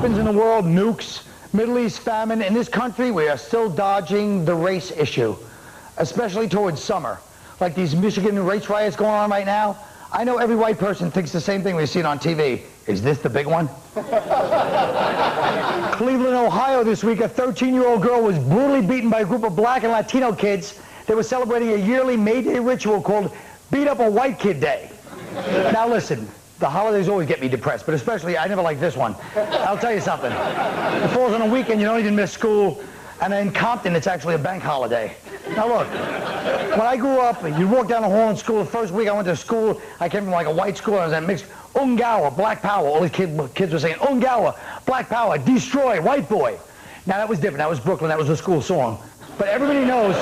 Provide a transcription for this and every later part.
weapons in the world, nukes, Middle East famine. In this country, we are still dodging the race issue, especially towards summer. Like these Michigan race riots going on right now. I know every white person thinks the same thing we see it on TV. Is this the big one? Cleveland, Ohio this week, a 13-year-old girl was brutally beaten by a group of black and Latino kids. They were celebrating a yearly May Day ritual called Beat Up a White Kid Day. Now listen, the holidays always get me depressed, but especially I never like this one. I'll tell you something. It falls on a weekend, you don't even miss school, and in Compton it's actually a bank holiday. Now look, when I grew up, you walk down the hall in school, the first week I went to school, I came from like a white school, I was at mixed, Ungawa, Black Power, all these kids were saying, Ungawa, Black Power, destroy, white boy. Now that was different, that was Brooklyn, that was a school song. But everybody knows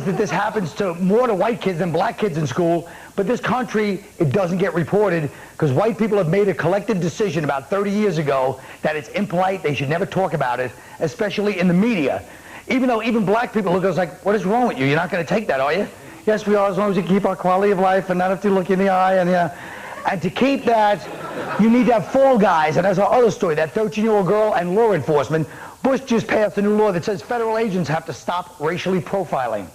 that this happens to more to white kids than black kids in school, but this country, it doesn't get reported because white people have made a collective decision about 30 years ago that it's impolite, they should never talk about it, especially in the media. Even though even black people look at us like, what is wrong with you? You're not going to take that, are you? Yes, we are, as long as you keep our quality of life and not have to look you in the eye. And to keep that, you need to have fall guys. And that's our other story, that 13-year-old girl and law enforcement. Bush just passed a new law that says federal agents have to stop racially profiling.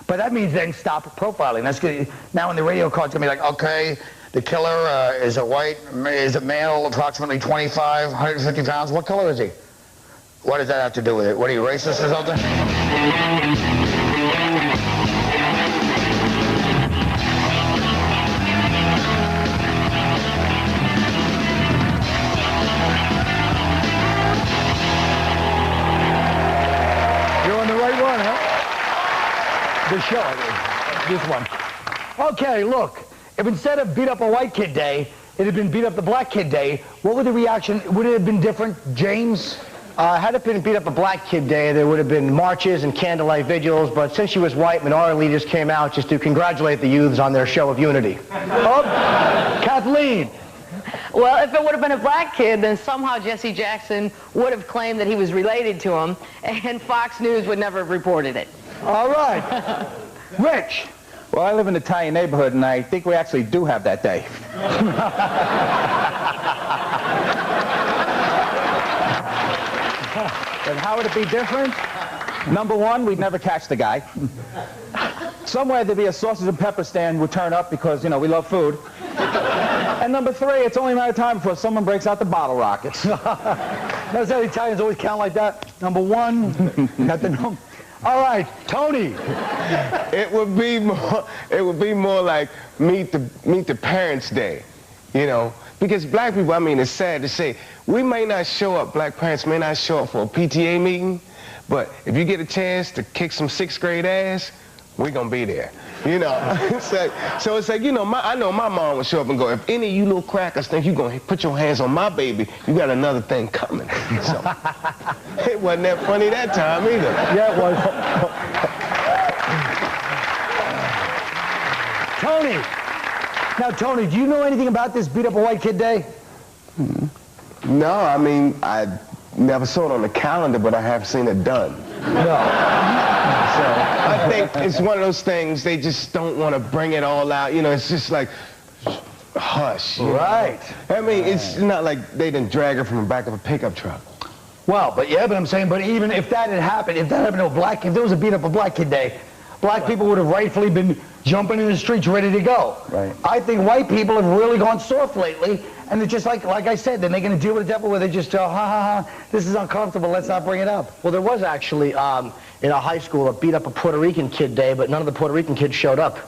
But that means then stop profiling. That's good. Now in the radio car, it's going to be like, okay, the killer is a male, approximately 25, 150 pounds. What color is he? What does that have to do with it? What, are you racist or something? You're on the right one, huh? The show, I mean. This one. Okay, look. If instead of Beat Up a White Kid Day, it had been Beat Up the Black Kid Day, what would the reaction, would it have been different, James? Had it been Beat Up a Black Kid Day, there would have been marches and candlelight vigils, but since she was white, minority leaders came out just to congratulate the youths on their show of unity. Oh, Kathleen. Well, if it would have been a black kid, then somehow Jesse Jackson would have claimed that he was related to him, and Fox News would never have reported it. All right. Rich. Well, I live in an Italian neighborhood, and I think we actually do have that day. And how would it be different? Number one, we'd never catch the guy. Somewhere there'd be a sausage and pepper stand would turn up because, you know, we love food. And number three, it's only a matter of time before someone breaks out the bottle rockets. Notice how the Italians always count like that? Number one, got the number. All right, Tony. It would be more like meet the Parents' Day, you know, because black people, I mean, it's sad to say, we may not show up, black parents may not show up for a PTA meeting, but if you get a chance to kick some 6th grade ass, we're gonna be there, you know. So it's like, you know, I know my mom would show up and go, if any of you little crackers think you're gonna put your hands on my baby, you got another thing coming. So it wasn't that funny that time either. Yeah, it was. Tony. Now, Tony, do you know anything about this Beat Up a White Kid Day? No, I mean, I never saw it on the calendar, but I have seen it done. No. So I think it's one of those things, they just don't want to bring it all out. You know, it's just like, hush. Right. I mean, it's not like they didn't drag her from the back of a pickup truck. Well, but I'm saying, but even if that had happened, if there was a Beat Up a Black Kid Day, black people would have rightfully been jumping in the streets ready to go. Right. I think white people have really gone soft lately, and they're just like I said, then they're going to deal with the devil where they just, ha ha ha, this is uncomfortable, let's not bring it up. Well, there was actually, in our high school, a Beat Up a Puerto Rican Kid Day, but none of the Puerto Rican kids showed up.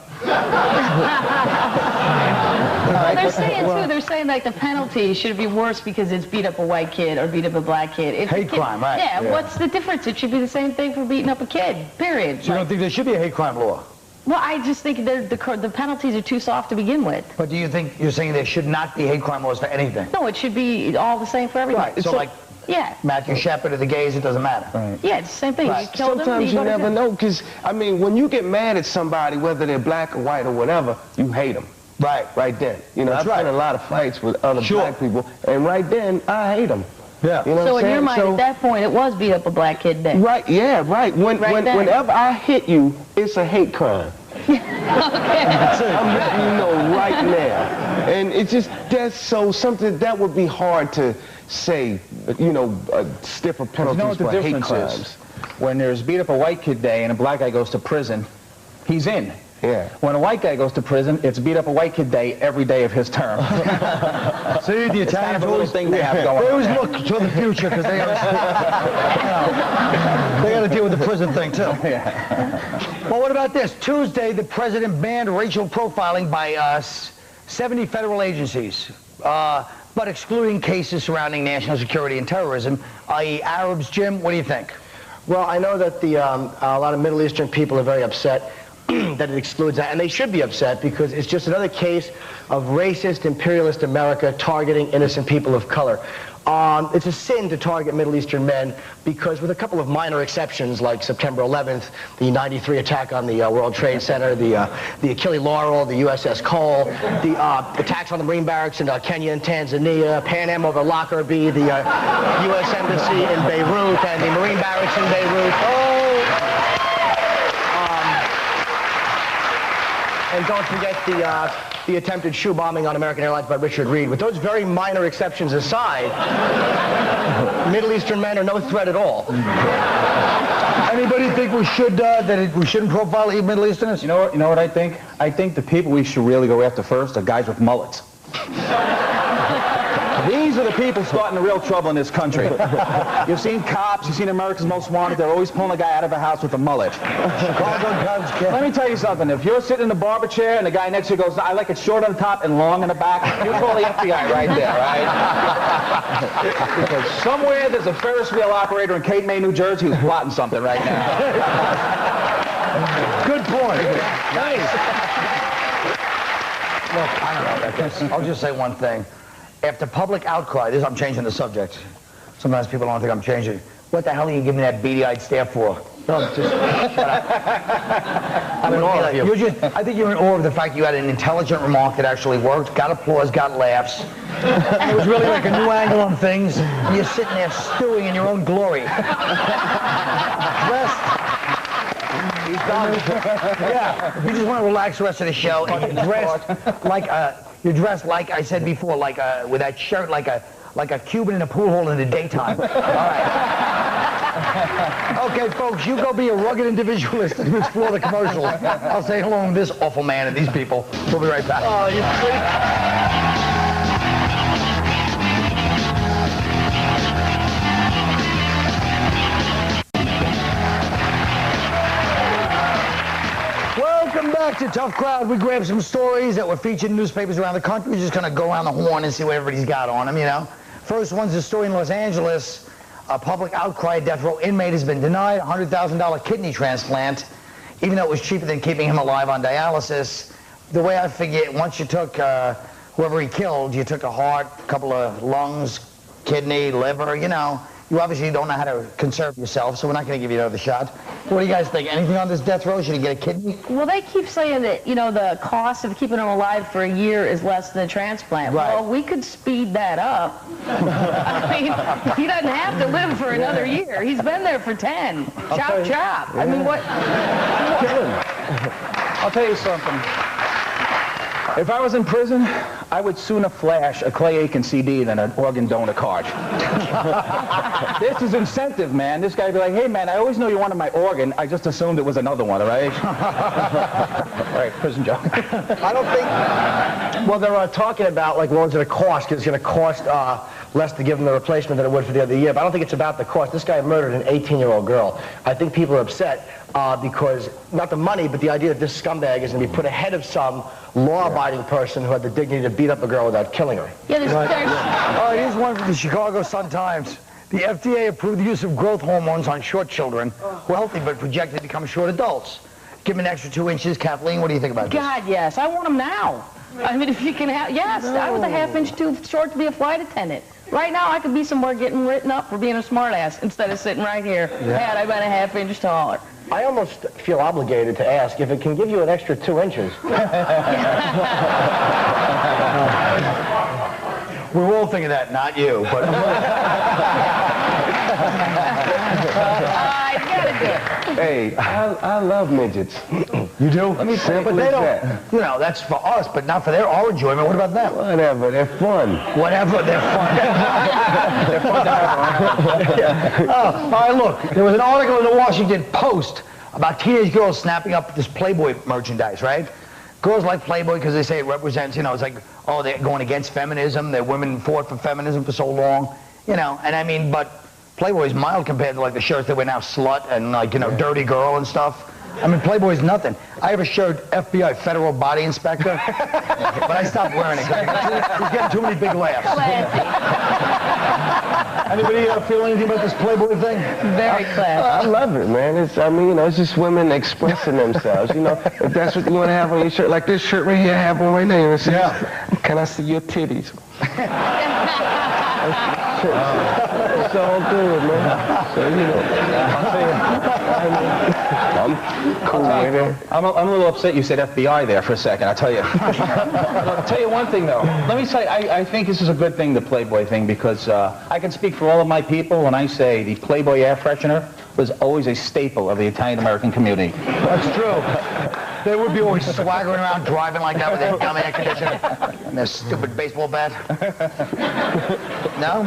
Well, they're saying like the penalty should be worse because it's beat up a white kid or beat up a black kid. Hate crime, right. Yeah, what's the difference? It should be the same thing for beating up a kid, period. So you don't think there should be a hate crime law? Well, I just think the penalties are too soft to begin with. But do you think you're saying there should not be hate crime laws for anything? No, it should be all the same for everyone. Right, so like yeah. Matthew Shepard or the gays, it doesn't matter. Right. Yeah, it's the same thing. Right. You kill Sometimes them, you never know, because, I mean, when you get mad at somebody, whether they're black or white or whatever, you hate them. Right. Right then. You know, That's I've been in a lot of fights with other black people, and right then, I hate them. Yeah. You know so what in I'm your mind, saying? at that point, it was beat up a black kid day. Right, yeah, right. Whenever I hit you, it's a hate crime. Okay. I'm letting you know right now. And it's just, that's so something that would be hard to say, you know, stiffer penalties for hate crimes. When there's beat up a white kid day and a black guy goes to prison, he's in. Yeah. When a white guy goes to prison, it's beat up a white kid day every day of his term. See, the Italians always thing they have going. They always look to the future because they got to deal with the prison thing too. Well, what about this? Tuesday, the president banned racial profiling by 70 federal agencies, but excluding cases surrounding national security and terrorism, i.e. Arabs. Jim, what do you think? Well, I know that a lot of Middle Eastern people are very upset that it excludes that, and they should be upset because it's just another case of racist, imperialist America targeting innocent people of color. It's a sin to target Middle Eastern men because, with a couple of minor exceptions like September 11th, the '93 attack on the World Trade Center, the Achille Laurel, the USS Cole, the attacks on the Marine barracks in Kenya and Tanzania, Pan Am over Lockerbie, the U.S. Embassy in Beirut, and the Marine barracks in Beirut. And don't forget the attempted shoe bombing on American Airlines by Richard Reed. With those very minor exceptions aside, Middle Eastern men are no threat at all. Anybody think we should we shouldn't profile Middle Easterners? You know what I think? I think the people we should really go after first are guys with mullets. These are the people starting the real trouble in this country. You've seen cops, you've seen America's Most Wanted, they're always pulling a guy out of a house with a mullet. Let me tell you something, if you're sitting in the barber chair and the guy next to you goes, I like it short on the top and long in the back, you call the FBI right there, right? Because somewhere there's a Ferris wheel operator in Cape May, New Jersey who's plotting something right now. Good point. Nice. Look, I don't know about this. I'll just say one thing. After public outcry, I'm changing the subject. Sometimes people don't think I'm changing. What the hell are you giving me that beady-eyed stare for? No, just I'm in awe of you. I think you're in awe of the fact you had an intelligent remark that actually worked, got applause, got laughs. And it was really like a new angle on things. And you're sitting there stewing in your own glory. He's done. Yeah, if you just want to relax the rest of the show, and you're dressed like I said before, like with that shirt, like a Cuban in a pool hall in the daytime. All right. Okay, folks, you go be a rugged individualist and explore the commercials. I'll say hello to this awful man and these people. We'll be right back. Oh, you freak. Welcome back to Tough Crowd. We grabbed some stories that were featured in newspapers around the country. We're just going to go around the horn and see what everybody's got on them, you know. First one's a story in Los Angeles. A public outcry death row inmate has been denied a $100,000 kidney transplant, even though it was cheaper than keeping him alive on dialysis. The way I figure it, once you took whoever he killed, you took a heart, a couple of lungs, kidney, liver, you know. You obviously don't know how to conserve yourself, so we're not going to give you another shot. What do you guys think? Anything on this death row? Should he get a kidney? Well, they keep saying that, you know, the cost of keeping him alive for a year is less than a transplant. Right. Well, we could speed that up. I mean, he doesn't have to live for another year. He's been there for 10. Chop, chop. I mean, what? I'll tell you something. If I was in prison, I would sooner flash a Clay Aiken CD than an organ donor card. This is incentive, man. This guy would be like, hey, man, I always knew you wanted my organ. I just assumed it was another one, all right? All right, prison joke. I don't think... Well, they're talking about, like, what it's going to cost. It's going to cost less to give them the replacement than it would for the other year. But I don't think it's about the cost. This guy murdered an 18-year-old girl. I think people are upset because, not the money, but the idea that this scumbag is going to be put ahead of some law-abiding person who had the dignity to beat up a girl without killing her. Yeah, there's... Here's one from the Chicago Sun-Times. The FDA approved the use of growth hormones on short children who are healthy but projected to become short adults. Give them an extra 2 inches. Kathleen, what do you think about this? God, yes. I want them now. I mean, if you can have... Yes, I was a half inch too short to be a flight attendant. Right now, I could be somewhere getting written up for being a smartass instead of sitting right here had I been a half inch taller. I almost feel obligated to ask if it can give you an extra 2 inches. We were all thinking that, not you. But You gotta do it. Hey, I love midgets. You do? Let me say, but they don't, you know, that's for us, but not for their our enjoyment. What about them? Whatever, they're fun. Whatever, they're fun. They're fun to have. All right, look, there was an article in the Washington Post about teenage girls snapping up this Playboy merchandise, right? Girls like Playboy because they say it represents, you know, it's like, oh, they're going against feminism. Their women fought for feminism for so long, you know, and I mean, but Playboy's mild compared to like the shirts that wear now, slut and like, you know, dirty girl and stuff. I mean, Playboy's nothing. I have a shirt, FBI, Federal Body Inspector, but I stopped wearing it because he's getting too many big laughs. Anybody feel anything about this Playboy thing? Very classy. I love it, man. It's, I mean, you know, it's just women expressing themselves. You know, if that's what you want to have on your shirt, like this shirt right here, I have one right now. You know, yeah. Can I see your titties? It's all good, man. So, you know, I'm cool with it. I'm a little upset you said FBI there for a second, I'll tell you. I'll tell you one thing, though. Let me say, I think this is a good thing, the Playboy thing, because I can speak for all of my people when I say the Playboy air freshener was always a staple of the Italian-American community. That's true. They would be always swaggering around driving like that with their dumb air conditioner and their stupid baseball bat. No?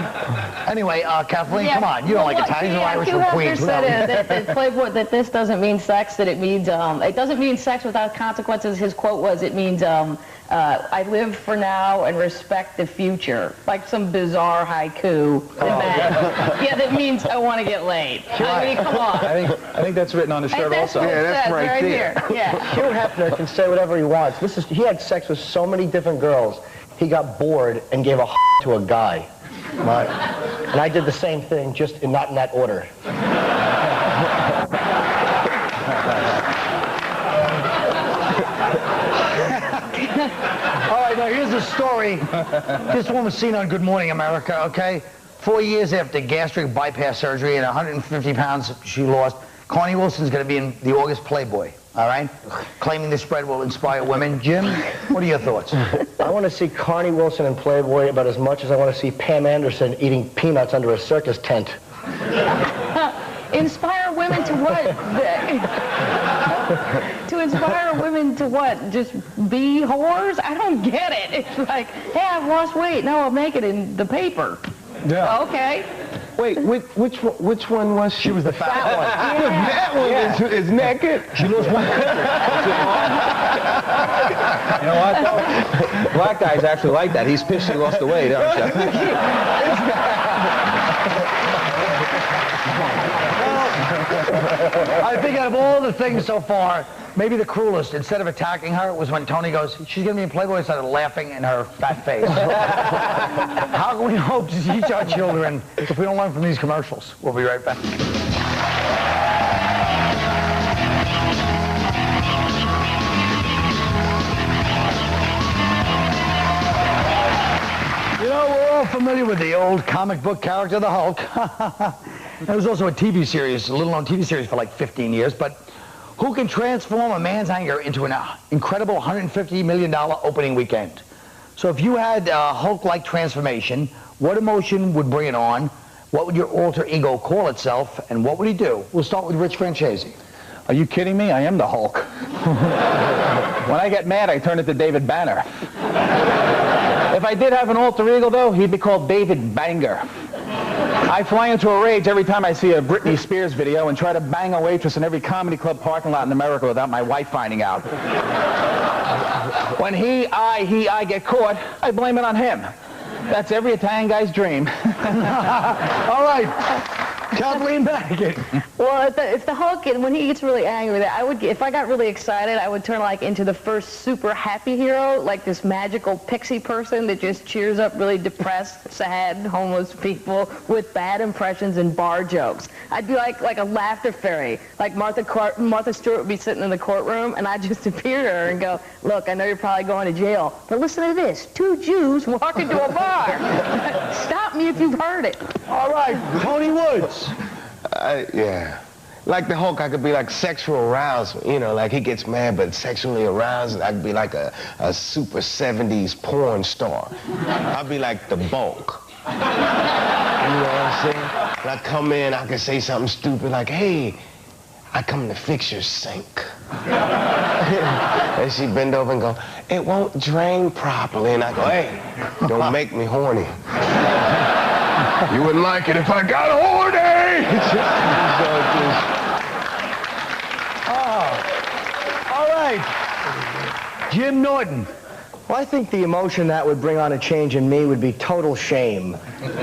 Anyway, Kathleen, come on. You don't like Italians or Irish or Queens. You have said that Playboy, that this doesn't mean sex, that it means, it doesn't mean sex without consequences. His quote was, it means, I live for now and respect the future. Like some bizarre haiku. That means I want to get laid. I mean, come on. I think that's written on the shirt also. Yeah, that's right there. Yeah. Hugh Hefner can say whatever he wants. He had sex with so many different girls. He got bored and gave a to a guy. Right. And I did the same thing, just not in that order. All right, now here's the story. This one was seen on Good Morning America, okay? 4 years after gastric bypass surgery and 150 pounds she lost, Connie Wilson's going to be in the August Playboy, all right? Claiming the spread will inspire women. Jim, what are your thoughts? I want to see Connie Wilson in Playboy about as much as I want to see Pam Anderson eating peanuts under a circus tent. Inspire women to what? To inspire women to what? Just be whores? I don't get it. It's like, hey, I've lost weight. Now I'll make it in the paper. Yeah. Okay. Wait, which one was she? She was the fat one. That one is naked. She lost 1 You know what? Black guys actually like that. He's pissed he lost the weight, don't you? I think out of all the things so far, maybe the cruelest, instead of attacking her, was when Tony goes, she's going to be in Playboy, and started laughing in her fat face. How can we hope to teach our children if we don't learn from these commercials? We'll be right back. You know, we're all familiar with the old comic book character, the Hulk. There was also a TV series, a little-known TV series for like 15 years, but who can transform a man's anger into an incredible $150 million opening weekend? So if you had a Hulk-like transformation, what emotion would bring it on? What would your alter ego call itself? And what would he do? We'll start with Rich Francese. Are you kidding me? I am the Hulk. When I get mad, I turn into David Banner. If I did have an alter ego, though, he'd be called David Banger. I fly into a rage every time I see a Britney Spears video and try to bang a waitress in every comedy club parking lot in America without my wife finding out. When I get caught, I blame it on him. That's every Italian guy's dream. All right. Kathleen Madigan. Well, if the Hulk, when he gets really angry, if I got really excited, I would turn like into the first super happy hero, like this magical pixie person that just cheers up really depressed, sad, homeless people with bad impressions and bar jokes. I'd be like a laughter fairy. Like Martha Stewart would be sitting in the courtroom, and I'd just appear to her and go, look, I know you're probably going to jail, but listen to this. 2 Jews walk into a bar. Stop me if you've heard it. All right, Tony Woods. Yeah. Like the Hulk, I could be like sexual aroused, you know, like he gets mad but sexually aroused. I could be like a super 70s porn star. I'd be like the Bulk. You know what I'm saying? When I come in, I can say something stupid like, hey, I come to fix your sink. And she bend over and go, it won't drain properly. And I go, hey, don't make me horny. You wouldn't like it if I got horny. All right. Jim Norton. Well, I think the emotion that would bring on a change in me would be total shame.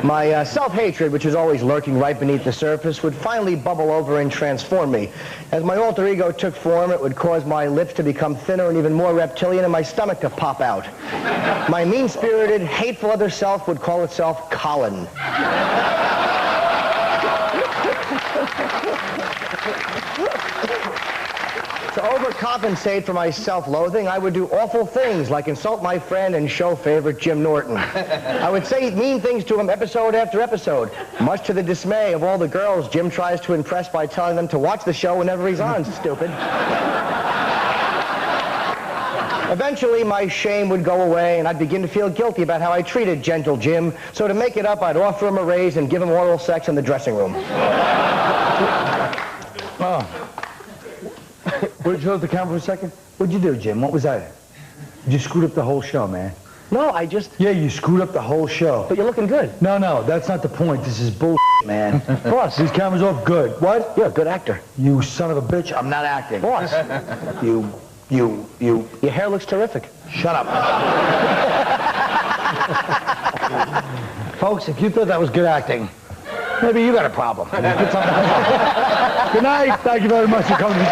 My self-hatred, which is always lurking right beneath the surface, would finally bubble over and transform me. As my alter ego took form, it would cause my lips to become thinner and even more reptilian and my stomach to pop out. My mean-spirited, hateful other self would call itself Colin. To overcompensate for my self-loathing, I would do awful things like insult my friend and show favorite Jim Norton. I would say mean things to him episode after episode, much to the dismay of all the girls Jim tries to impress by telling them to watch the show whenever he's on, stupid. Eventually, my shame would go away, and I'd begin to feel guilty about how I treated gentle Jim. So to make it up, I'd offer him a raise and give him oral sex in the dressing room. Oh. Would you hold the camera for a second? What'd you do, Jim? What was that? You screwed up the whole show, man. No, I just... Yeah, you screwed up the whole show. But you're looking good. No, that's not the point. This is bull, man. Boss. These cameras off. Good. What? You're a good actor. You son of a bitch. I'm not acting. Boss. You. Your hair looks terrific. Shut up. Folks, if you thought that was good acting, maybe you got a problem. Good night. Thank you very much for coming.